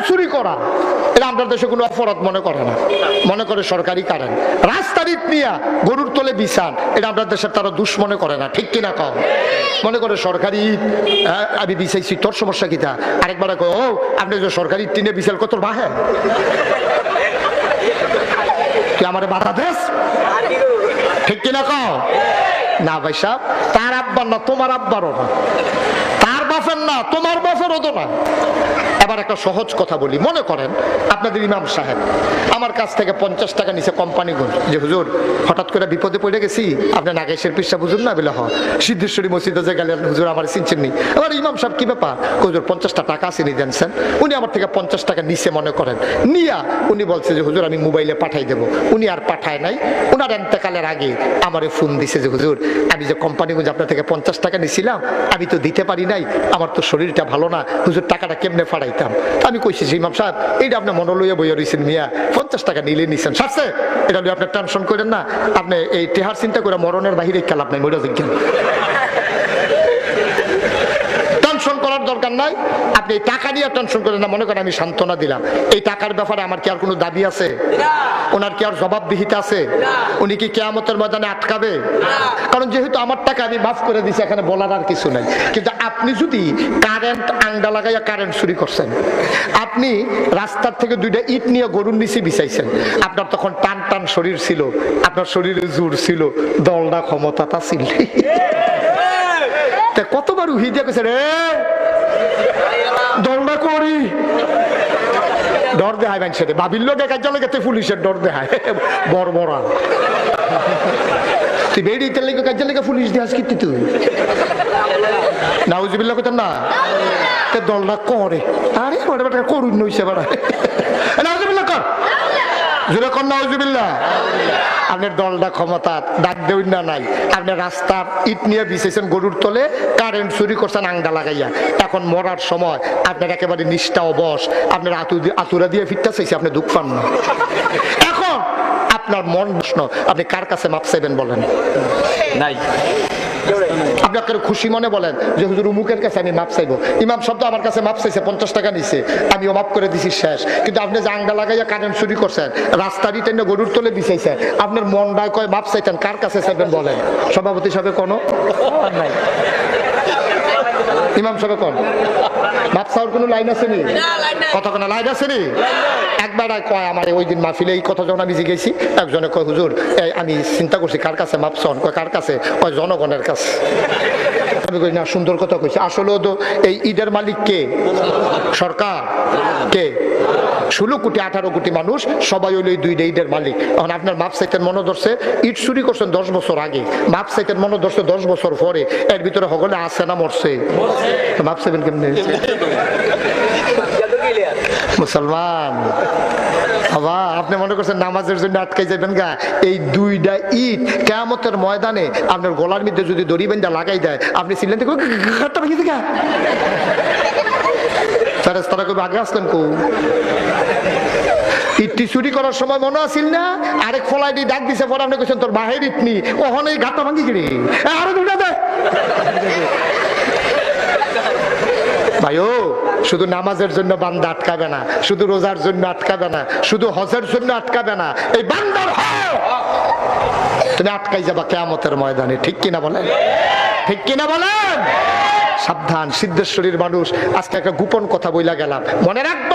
চুরি করা এটা আমাদের দেশে কোনো অপরাধ মনে করে না, মনে করে সরকারি কারেন্ট। রাস্তার ইট নিয়া গরুর তলে বিছান এটা আমাদের দেশের তারা দুষ মনে করে না, ঠিক কিনা কও? মনে করে সরকারি ইট আমি বিছাইছি, তোর সমস্যা কিতা? আরেকবার কয় ও আপনি যে সরকারি ইট টিনে বিছাল কত বাহে, তুই আমার বাধা দেশ, ঠিক কিনা কও? না ভাই সাহেব, তার আব্বার না তোমার আব্বারও না, তার বাপের না তোমার বাপেরও তো না। এবার একটা সহজ কথা বলি, মনে করেন আপনাদের ইমাম সাহেব আমার কাছ থেকে 50 টাকা নিচে কোম্পানিগঞ্জ, যে হুজুর হঠাৎ করে বিপদে পড়ে গেছি, আপনি নাগেশের পিসা বুঝুন না বলে সিদ্ধেশ্বরী মসজিদে যে গেলেন, হুজুর আমার চিনছেন নি। এবার ইমাম সাহেব কি ব্যাপার, হুজুর 50টা টাকা আছে নি দেনছেন। উনি আমার থেকে 50 টাকা নিচে মনে করেন নিয়া উনি বলছে যে হুজুর আমি মোবাইলে পাঠাই দেবো। উনি আর পাঠায় নাই, ওনার এতেকালের আগে আমারে ফোন দিছে যে হুজুর আমি যে কোম্পানিগঞ্জ আপনার থেকে 50 টাকা নিছিলাম আমি তো দিতে পারি নাই, আমার তো শরীরটা ভালো না, হুজুর টাকাটা কেমনে ফাড়াইতাম। আমি কইছি ইমাম সাহেব এইটা আপনি মনে লইয়া বইয়া রয়েছেন মিয়া, 50 টাকা নিলে নিছেন সারছে, এটা নিয়ে আপনি টেনশন করেন না, আপনি এই টেহার চিন্তা করে মরণের বাহিরে খেলা আপনি মরে দেখেন, টেনশন করার দরকার নাই। আপনি এই টাকা নিয়ে টেনশন করেন না, মনে করেন আমি সান্ত্বনা দিলাম, এই টাকার ব্যাপারে আমার কি আর কোনো দাবি আছে? ওনার কি আর জবাবদিহিতা আছে? উনি কি কিয়ামতের ময়দানে আটকাবে? কারণ যেহেতু আমার টাকা আমি মাফ করে দিছি, এখানে বলার আর কিছু নাই। কিন্তু আপনি যদি কারেন্ট আংডা লাগাইয়া কারেন্ট চুরি করছেন, আপনি রাস্তার থেকে 2টা ইট নিয়ে গরুর নিচে বিছাইছেন, আপনার তখন টান টান শরীর ছিল, আপনার শরীরে জোর ছিল, দলটা ক্ষমতাটা ছিল, কতবার উহি দিয়ে গেছে রে দলটা করি, ডর দেখায় মানুষের, বাবির লোকে কাজ লেগেছে পুলিশের ডর দেখায় বড় তুই বেরিয়ে লেগে কাজ লেগে পুলিশ দিয়ে আজকে তুই নাউজুবিল্লাহ কথা না, দলটা করে আরে করুন নইছে বাড়া নাউজুবিল্লাহ কর, জোরে কর নাউজুবিল্লাহ। আপনার দলটা ক্ষমতা ডাক দেউন না নাই, আপনি রাস্তার ইট নিয়ে বিছাইছেন গরুর তলে, কারেন্ট চুরি করছেন আংডা লাগাইয়া, এখন মরার সময় আপনার একেবারে নিষ্ঠা অবশ, আপনার আতুরা দিয়ে ফিরতে চাইছে, আপনি দুঃখ পান না। এখন আপনার মন প্রশ্ন, আপনি কার কাছে মাপ চাইবেন বলেন? নাই, আপনি আপনার খুশি মনে বলেন যে হুজুর উমুকের কাছে আমি মাপ চাইবো, ইমাম শব্দ আমার কাছে মাপ চাইছে, 50 টাকা নিছে, আমিও মাপ করে দিছি শেষ। কিন্তু আপনি যে আংডা লাগাইয়া কারেন্ট চুরি করছেন, রাস্তারই টেনে গরুর তলে বিছাইছেন, আপনার মনটায় কয় মাপ চাইতেন, কার কাছে চাইবেন বলেন? সভাপতি সাহেব কোনো নাই, ইমাম সাহেব কোন মাপ চাওয়ার কোনো লাইন আছে নি? কথা কোনো লাইন আছে নি? একবার কয় আমার ওই দিন মাহফিলে এই কথা যখন আমি জিজ্ঞেসি, একজনে কয় হুজুর আমি চিন্তা করছি কার কাছে মাপ চাওয়ান, কয় কার কাছে? কয় জনগণের কাছে। আমি কই না, সুন্দর কথা কইছি, আসলেও তো এই ঈদের মালিক কে? সরকার। কে? 16 কোটি 18 কোটি মানুষ সবাই হইল এই 2টা ঈদের মালিক। এখন আপনার মাপ চাইতেন মনে ধরছে, ঈদ চুরি করছেন 10 বছর আগে, মাপ চাইতেন মনে ধরছে 10 বছর পরে, এর ভিতরে সকলে আছে না মরছে? মাপ চাইবেন কেমনে? মুসলমান বাবা, আপনি মনে করছেন নামাজের জন্য আটকাই যাবেন গা? এই 2টা ঈদ কিয়ামতের ময়দানে আপনার গলার মধ্যে যদি দড়ি বেঁধে লাগাই দেয়, আপনি ছিলেন তারা কবে আগে আসলেন কো? ইটটি চুরি করার সময় মনে আসিল না, আরেক ফলাই দিয়ে ডাক দিছে, পরে আপনি কইছেন তোর বাহির ইটনি ওখানে ঘাটটা ভাঙি গিরি আরো 2টা দেয়। ভাইও, শুধু নামাজের জন্য বান্দা আটকাবে না, শুধু রোজার জন্য আটকাবে না, শুধু হজের জন্য আটকাবে না, এই বান্দার তুমি আটকাই যাবা কিয়ামতের ময়দানে, ঠিক কিনা বলেন? ঠিক কিনা বলেন? সাবধান, সিদ্ধেশ্বরীর মানুষ, আজকে একটা গোপন কথা বইলা গেলাম, মনে রাখবো।